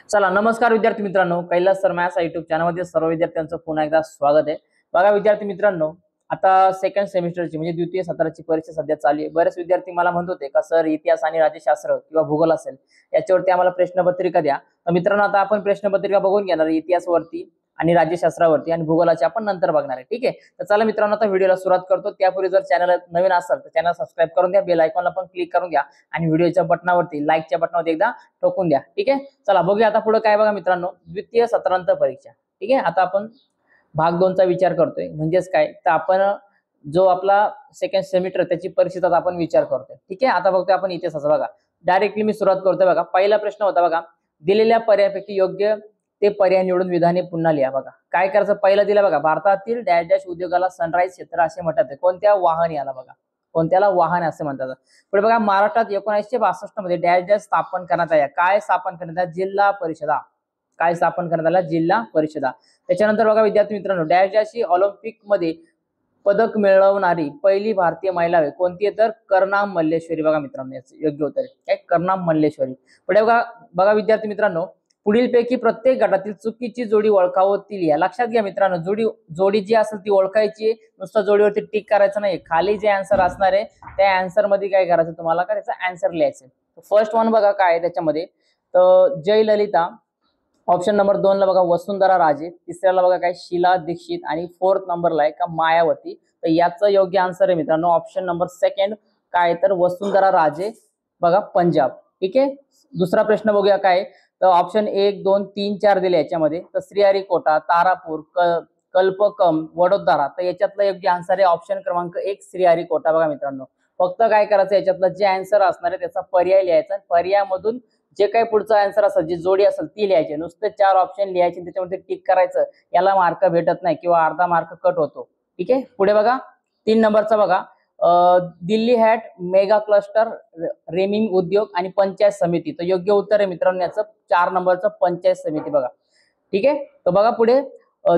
चला नमस्कार विद्यार्थी मित्रांनो, कैलास सर मॅथ्स युट्यूब चॅनलमध्ये सर्व विद्यार्थ्यांचं पुन्हा एकदा स्वागत आहे। बघा विद्यार्थी मित्रांनो, आता सेकंड सेमिस्टरची म्हणजे द्वितीय सत्राची परीक्षा सध्या चालू आहे। बरेच विद्यार्थी मला म्हणत होते का सर इतिहास आणि राज्यशास्त्र किंवा भूगोल असेल याच्यावरती आम्हाला प्रश्नपत्रिका द्या। तर मित्रांनो आता आपण प्रश्नपत्रिका बघून घेणार आहे इतिहासावरती आणि राज्यशास्त्रावरती आणि भूगोलाची आपण नंतर बघणार आहे। ठीक आहे, तर चला मित्रांनो आता व्हिडिओला सुरुवात करतो। त्यापूर्वी जर चॅनल नवीन असेल तर चॅनल सबस्क्राइब करून द्या, बेल आयकॉनला पण क्लिक करून द्या आणि व्हिडिओच्या बटनावरती लाईकच्या बटनावरती एकदा ठोकून द्या। ठीक आहे, चला बघूया आता पुढे काय। बघा मित्रांनो, द्वितीय सत्रांत परीक्षा। ठीक आहे, आता आपण भाग 2 चा विचार करतोय। म्हणजेच काय तर आपण जो आपला सेकंड सेमिस्टर त्याची परीक्षेचा आपण विचार करतोय। ठीक आहे, आता बघतोय आपण इतिहासाचा। बघा डायरेक्टली मी सुरुवात करतोय। बघा पहिला प्रश्न होता बघा, दिलेल्या पर्यायापैकी योग्य ते पर्याय निवडून विधाने पुन्हा लिहा। बघा काय करायचं, पहिला दिला बघा, भारतातील डॅश डॅश उद्योगाला सनराइज क्षेत्र असे म्हणतात। कोणत्या वाहन याला बघा, कोणत्याला वाहन असे म्हणतात। पुढे बघा, महाराष्ट्रात 1962 मध्ये डॅश डॅश स्थापन करण्यात आल्या। काय स्थापन करण्यात आल्या? जिल्हा परिषदा। काय स्थापन करण्यात आल्या? जिल्हा परिषदा। त्याच्यानंतर बघा विद्यार्थी मित्रांनो, डॅश डॅश ही ऑलिम्पिक मध्ये पदक मिळवणारी पहिली भारतीय महिला आहे। कोणती? तर कर्णाम मल्लेश्वरी। बघा मित्रांनो याचं योग्य उत्तर आहे काय? कर्णाम मल्लेश्वरी। पुढे बघा बघा विद्यार्थी मित्रांनो, पुढीलपैकी प्रत्येक गटातील चुकीची जोडी ओळखावती लिहा। लक्षात घ्या मित्रांनो, जोडी जी असेल ती ओळखायची, नुसतं जोडीवरती टिक करायचं नाही। खाली जे आन्सर असणार आहे त्या आन्सर मध्ये काय करायचं तुम्हाला, का त्याचा आन्सर लिहायचं। फर्स्ट वन बघा काय आहे त्याच्यामध्ये, तर जयललिता। ऑप्शन नंबर 2 ला बघा वसुंधरा राजे, तिसऱ्याला बघा काय शीला दीक्षित आणि फोर्थ नंबरला आहे का मायावती। तर याचं योग्य आन्सर आहे मित्रांनो ऑप्शन नंबर 2 काय तर वसुंधरा राजे, बघा पंजाब। ठीक आहे, दुसरा प्रश्न बघूया काय, तर ऑप्शन 1 2 3 4 दिले याच्यामध्ये, तर श्रीहरिकोटा, तारापूर, कल्पकम, वडोदरा। तर याच्यातलं योग्य आन्सर आहे ऑप्शन क्रमांक 1 श्रीहरिकोटा। बघा मित्रांनो, फक्त काय करायचं, याच्यातलं जे आन्सर असणार आहे त्याचा पर्याय लिहायचा, पर्यायामधून जे काही पुढचा आन्सर असेल, जी जोडी असेल ती लिहायची। नुसते 4 ऑप्शन लिहायचे त्याच्यामध्ये टिक करायचं, याला मार्क भेटत नाही किंवा अर्धा मार्क कट होतो। ठीक आहे, पुढे बघा 3 नंबरचा बघा, दिल्ली हॅट, मेगा क्लस्टर, रेमिंग उद्योग आणि पंचायत समिती। तर योग्य उत्तर आहे मित्रांनो याचं 4 नंबरचं पंचायत समिती। बघा ठीक आहे, तर बघा पुढे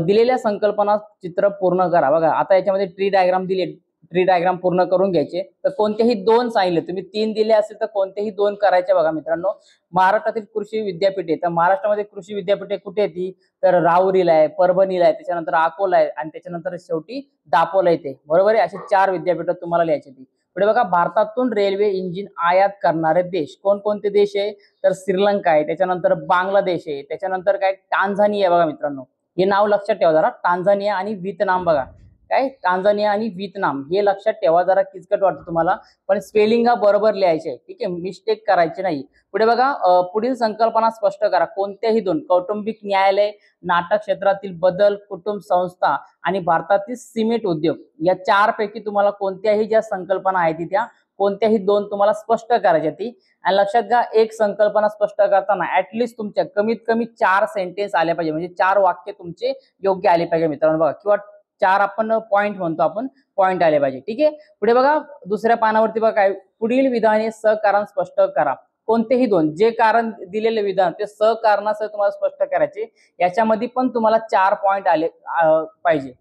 दिलेल्या संकल्पना चित्र पूर्ण करा। बघा आता याच्यामध्ये ट्री डायग्राम दिले, ट्री डायग्राम पूर्ण करून घ्यायचे। तर कोणतेही 2 सांगितले, तुम्ही 3 दिले असेल तर कोणतेही 2 करायचे। बघा मित्रांनो, महाराष्ट्रातील कृषी विद्यापीठे, तर महाराष्ट्रामध्ये कृषी विद्यापीठे कुठे येते, तर राहुरीला आहे, परभणीला आहे, त्याच्यानंतर अकोला आहे आणि त्याच्यानंतर शेवटी दापोला येते। बरोबर आहे, असे 4 विद्यापीठ तुम्हाला लिहायचे ती। पुढे बघा, भारतातून रेल्वे इंजिन आयात करणारे देश कोणकोणते देश आहे, तर श्रीलंका आहे, त्याच्यानंतर बांगलादेश आहे, त्याच्यानंतर काय टांझानिया आहे। बघा मित्रांनो हे नाव लक्षात ठेवा जरा, टांझानिया आणि व्हिएतनाम। बघा काय, टांझानिया आणि व्हिएतनाम हे लक्षात ठेवा, जरा किचकट वाटतं तुम्हाला पण स्पेलिंग बरोबर लिहायचे। ठीक आहे, मिस्टेक करायची नाही। पुढे बघा, पुढील संकल्पना स्पष्ट करा। कोणत्याही 2, कौटुंबिक न्यायालय, नाटक क्षेत्रातील बदल, कुटुंब संस्था आणि भारतातील सिमेंट उद्योग, या 4 पैकी तुम्हाला कोणत्याही ज्या संकल्पना आहेत त्या कोणत्याही 2 तुम्हाला स्पष्ट करायच्या ती। आणि लक्षात घ्या, एक संकल्पना स्पष्ट करताना ऍटलिस्ट तुमच्या कमीत कमी 4 सेंटेन्स आले पाहिजे, म्हणजे 4 वाक्य तुमचे योग्य आले पाहिजे मित्रांनो। बघा किंवा 4 आपण पॉइंट म्हणतो, आपण पॉइंट आले पाहिजे। ठीक आहे, पुढे बघा दुसऱ्या पानावरती बघा काय, पुढील विधाने सहकारण स्पष्ट करा। कोणतेही 2 जे कारण दिलेले विधान ते सहकारणासह तुम्हाला स्पष्ट करायचे। याच्यामध्ये पण तुम्हाला 4 पॉइंट आले पाहिजे।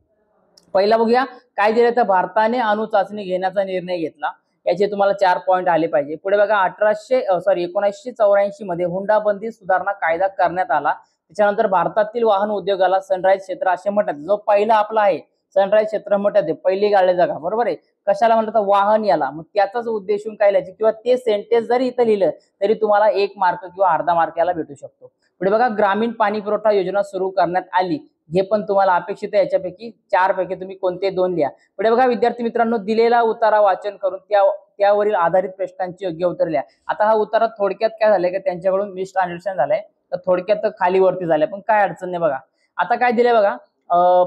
पहिला बघूया काय दिले, तर भारताने अणु चाचणी घेण्याचा निर्णय घेतला, याचे तुम्हाला 4 पॉइंट आले पाहिजे। पुढे बघा 1984 मध्ये हुंडाबंदी सुधारणा कायदा करण्यात आला, त्याच्यानंतर भारतातील वाहन उद्योगाला सनराइज क्षेत्र असे म्हणतात। जो पहिला आपला आहे सनराइज क्षेत्र म्हणतात, ते पहिली गाडी जागा। बरोबर आहे, कशाला म्हणतात, वाहन याला। मग त्याचाच उद्देशून काय लिहायचे किंवा ते सेंटेन्स जरी इथं लिहिलं तरी तुम्हाला 1 मार्क किंवा अर्धा मार्क याला भेटू शकतो। पुढे बघा, ग्रामीण पाणी पुरवठा योजना सुरू करण्यात आली, हे पण तुम्हाला अपेक्षित आहे। याच्यापैकी 4 पैकी तुम्ही कोणते 2 लिहा। पुढे बघा विद्यार्थी मित्रांनो, दिलेला उतारा वाचन करून त्यावरील आधारित प्रश्नांची योग्य उत्तर लिहा। आता हा उतारा थोडक्यात काय झालंय, की त्यांच्याकडून मिसअंडरस्टँड झालाय, तर थोडक्यात खाली वरती झालंय, पण काय अडचण नाही। बघा आता काय दिलंय, बघा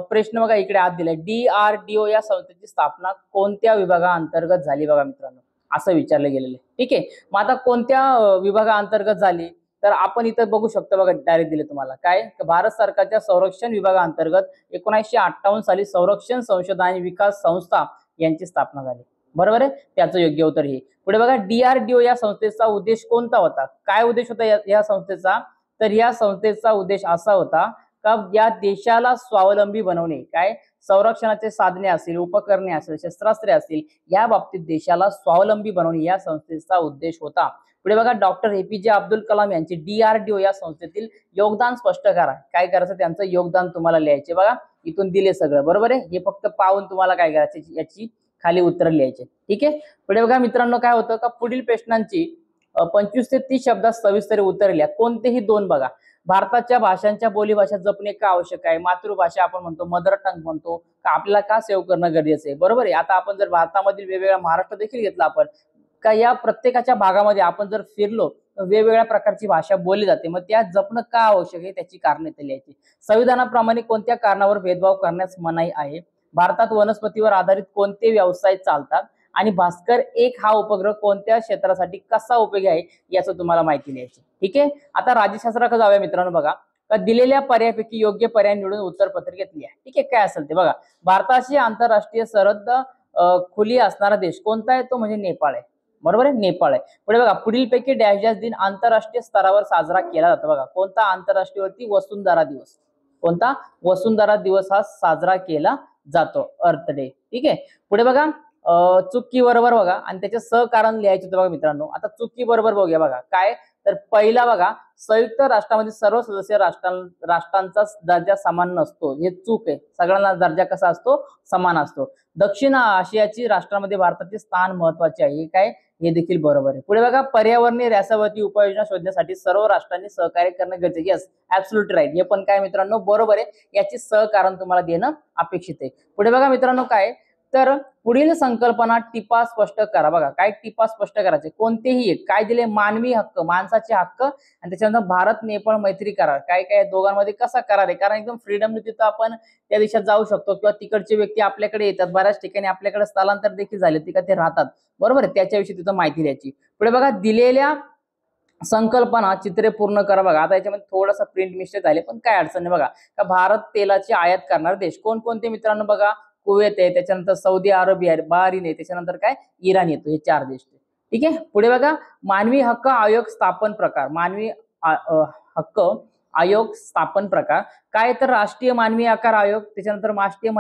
प्रश्न बघा इकडे आत दिलाय, DRDO या संस्थेची स्थापना कोणत्या विभागाअंतर्गत झाली। बघा मित्रांनो असं विचारलं गेलेलं आहे। ठीक आहे, मग आता कोणत्या विभागाअंतर्गत झाली, तर आपण इथं बघू शकतो। बघा डायरेक्ट दिले तुम्हाला काय, भारत सरकारच्या संरक्षण विभागाअंतर्गत 1958 साली संरक्षण संशोधन आणि विकास संस्था यांची स्थापना झाली। बरोबर आहे, त्याचं योग्य उत्तर हे। पुढे बघा, DRDO या संस्थेचा उद्देश कोणता होता, काय उद्देश होता या संस्थेचा, तर या संस्थेचा उद्देश असा होता का या देशाला स्वावलंबी बनवणे, काय संरक्षणाचे साधने असतील, उपकरणे असतील, शस्त्रास्त्रे असतील, या बाबतीत देशाला स्वावलंबी बनवणे या संस्थेचा उद्देश होता। पुढे बघा डॉक्टर एपीजे अब्दुल कलाम यांचे DRDO या संस्थेतील योगदान स्पष्ट करा. काय करायचं त्यांचं योगदान तुम्हाला लिहायचे बघा, इथून दिले सगळं बरोबर आहे. हे फक्त पाहून तुम्हाला काय करायचं याची खाली उत्तर लिहायचे. ठीक आहे. पुढे बघा मित्रांनो काय होतं का पुढील प्रश्नांची 25 ते 30 शब्दात सविस्तर उत्तर लिहा. कोणतेही दोन बघा. भारताच्या भाषांच्या बोलीभाषा जपणे का आवश्यक आहे? मातृभाषा आपण म्हणतो, मदर टंग म्हणतो, का आपल्याला का सेव्ह करणं गरजेचं आहे? बरोबर आहे. आता आपण जर भारतामधील वेगवेगळ्या महाराष्ट्र देखील घेतला आपण का या प्रत्येकाच्या भागामध्ये आपण जर फिरलो वेगवेगळ्या प्रकारची भाषा बोलली जाते, मग त्या जपणं का आवश्यक आहे त्याची कारणे ते लिहायची. संविधानाप्रमाणे कोणत्या कारणावर भेदभाव करण्यास मनाई आहे? भारतात वनस्पतीवर आधारित कोणते व्यवसाय चालतात? आणि भास्कर 1 हा उपग्रह कोणत्या क्षेत्रासाठी कसा उपयोगी आहे याचं तुम्हाला माहिती लिहायची. ठीक आहे. आता राज्यशास्त्राकडे जाऊया मित्रांनो. बघा का दिलेल्या पर्यायापैकी योग्य पर्याय निवडून उत्तर पत्रिकेत लिहा. ठीक आहे. काय असेल ते बघा. भारताची आंतरराष्ट्रीय सरहद्द खुली असणारा देश कोणता आहे? तो म्हणजे नेपाळ आहे. बरोबर आहे, नेपाळ आहे. पुढे बघा पुढीलपैकी डॅश डॅश दिन आंतरराष्ट्रीय स्तरावर साजरा केला जातो. बघा कोणता आंतरराष्ट्रीय वरती? वसुंधरा दिवस. कोणता? वसुंधरा दिवस हा साजरा केला जातो, अर्थ डे. ठीक आहे. पुढे बघा चुकी बरोबर बघा आणि त्याचे सहकारण लिहायचे होते बघा मित्रांनो. आता चुकी बरोबर बघूया बघा. काय तर पहिला बघा संयुक्त राष्ट्रामध्ये सर्व सदस्य राष्ट्रांचा दर्जा समान नसतो, हे चूक आहे. सगळ्यांना दर्जा कसा असतो? समान असतो. दक्षिण आशियाची राष्ट्रांमध्ये भारताचे स्थान महत्वाचे आहे, हे काय? हे देखील बरोबर आहे. पुढे बघा पर्यावरणीय रसावती उपाययोजना शोधण्यासाठी सर्व राष्ट्रांनी सहकार्य करणं गरजेचे. Yes, absolutely right. हे पण काय मित्रांनो बरोबर आहे. याची सहकारण तुम्हाला देणं अपेक्षित आहे. पुढे बघा मित्रांनो काय तर पुढील संकल्पना टिपा स्पष्ट करा. बघा काय टिपा स्पष्ट करायचे? कोणतेही एक. काय दिले? मानवी हक्क, माणसाचे हक्क आणि त्याच्यानंतर भारत नेपाळ मैत्री करार. काय काय दोघांमध्ये कसा करार आहे? कारण एकदम फ्रीडमने तिथं आपण त्या देशात जाऊ शकतो किंवा तिकडचे व्यक्ती आपल्याकडे येतात. बऱ्याच ठिकाणी आपल्याकडे स्थलांतर देखील झाले, तिकडे ते राहतात. बरोबर आहे. त्याच्याविषयी तिथं माहिती द्यायची. पुढे बघा दिलेल्या संकल्पना चित्रे पूर्ण करा. बघा आता याच्यामध्ये थोडासा प्रिंट मिस्टेक झाले, पण काय अडचण नाही. बघा का भारत तेलाची आयात करणारे देश कोणकोणते मित्रांनो? बघा कुवेत आहे, त्याच्यानंतर सौदी अरेबिया, बहारीन आहे, त्याच्यानंतर काय इराण येतो. हे 4 देश. ठीक आहे. पुढे बघा मानवी हक्क आयोग स्थापन प्रकार. मानवी हक्क आयोग स्थापन प्रकार काय तर राष्ट्रीय मानवी आकार आयोग, त्याच्यानंतर राष्ट्रीय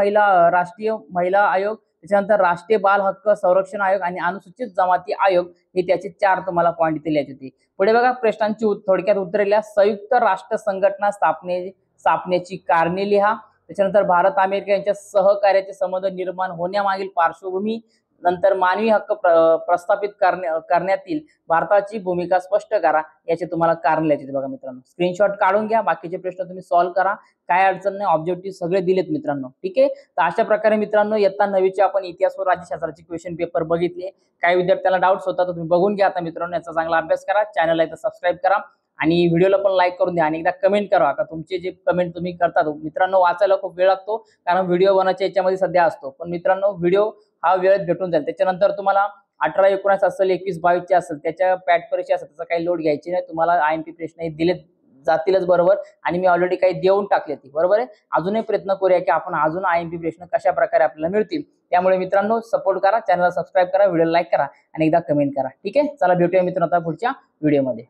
महिला आयोग, त्याच्यानंतर राष्ट्रीय बाल हक्क संरक्षण आयोग आणि अनुसूचित जमाती आयोग. हे त्याचे 4 तुम्हाला पॉईंट इथे लिहायचे होते. पुढे बघा प्रश्नांची थोडक्यात उत्तरे लिहा. संयुक्त राष्ट्र संघटना स्थापनेची कारणे लिहा. त्याच्यानंतर भारत अमेरिका यांच्या सहकार्याचे संबंध निर्माण होण्यामागील पार्श्वभूमी, नंतर मानवी हक्क प्रस्थापित करण्यातील भारताची भूमिका स्पष्ट करा. याचे तुम्हाला कारण लिहायचे बघा मित्रांनो. स्क्रीनशॉट काढून घ्या. बाकीचे प्रश्न तुम्ही सॉल्व्ह करा. काय अडचण नाही. ऑब्जेक्टिव्ह सगळे दिलेत मित्रांनो. ठीक आहे. तर अशा प्रकारे मित्रांनो इयत्ता 9वीचे आपण इतिहास व राज्यशास्त्राचे क्वेश्चन पेपर बघितले. काही विद्यार्थ्यांना डाऊट्स होता तर तुम्ही बघून घ्या. आता मित्रांनो याचा चांगला अभ्यास करा. चॅनलला इथं सबस्क्राईब करा आणि व्हिडिओला पण लाईक करून द्या आणि एकदा कमेंट करा. का तुमचे जे कमेंट तुम्ही करता मित्रांनो वाचायला खूप वेळ लागतो, कारण व्हिडिओ बनवायच्या याच्यामध्ये सध्या असतो. पण मित्रांनो व्हिडिओ हा वेळेत भेटून जाईल. त्याच्यानंतर तुम्हाला 18, 19 असेल, 21, 22 असेल, त्याच्या पॅट परीक्षा असेल, त्याचा काही लोड घ्यायची नाही. तुम्हाला IMP प्रश्न हे दिले जातीलच बरोबर. आणि मी ऑलरेडी काही देऊन टाकले ती बरोबर आहे. अजूनही प्रयत्न करूया की आपण अजून IMP प्रश्न कशा प्रकारे आपल्याला मिळतील. त्यामुळे मित्रांनो सपोर्ट करा, चॅनलला सबस्क्राईब करा, व्हिडिओ लाईक करा आणि एकदा कमेंट करा. ठीक आहे. चला भेटूया मित्रांनो आता पुढच्या व्हिडिओमध्ये.